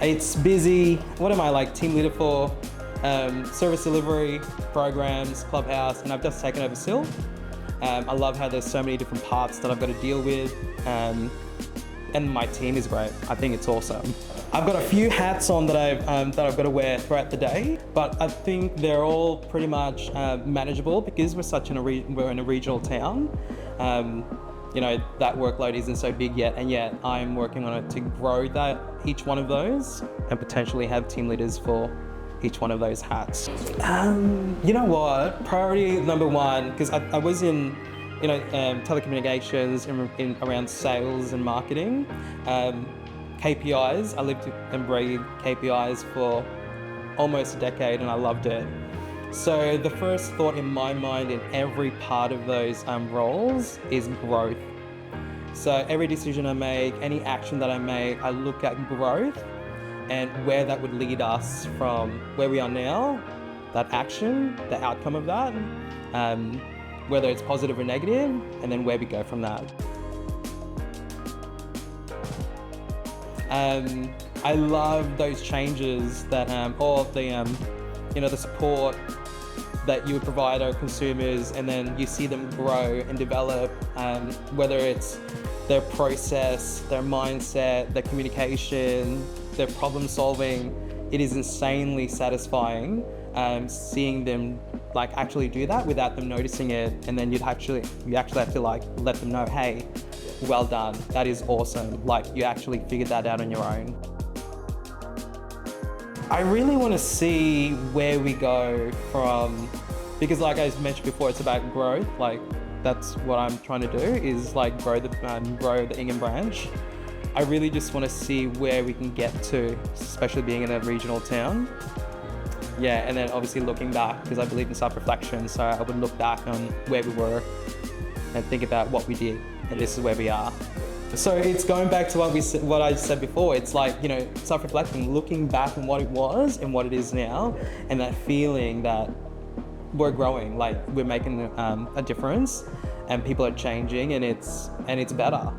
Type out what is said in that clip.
It's busy. What am I, like team leader for? Service delivery, programs, clubhouse, and I've just taken over SIL. I love how there's so many different parts that I've got to deal with. And my team is great. I think it's awesome. I've got a few hats on that I've got to wear throughout the day, but I think they're all pretty much manageable because we're in a regional town. That workload isn't so big yet, and yet I'm working on it to grow each one of those and potentially have team leaders for each one of those hats. You know what? Priority number one, because I was in telecommunications in around sales and marketing. KPIs, I lived and breathed KPIs for almost a decade and I loved it. So the first thought in my mind in every part of those roles is growth. So every decision I make, any action that I make, I look at growth and where that would lead us from where we are now, that action, the outcome of that, whether it's positive or negative, and then where we go from that. I love those changes that, or the support that you would provide our consumers, and then you see them grow and develop, whether it's their process, their mindset, their communication, their problem solving. It is insanely satisfying seeing them actually do that without them noticing it, and then you actually have to let them know, hey, well done, that is awesome, you actually figured that out on your own. I really want to see where we go from, because like I mentioned before, it's about growth. That's what I'm trying to do, is grow the Ingham branch. I really just want to see where we can get to, especially being in a regional town. Yeah, and then obviously looking back, because I believe in self-reflection, so I would look back on where we were and think about what we did, and this is where we are. So it's going back to what I said before. It's self-reflecting, looking back on what it was and what it is now, and that feeling that we're growing, we're making a difference, and people are changing, and it's better.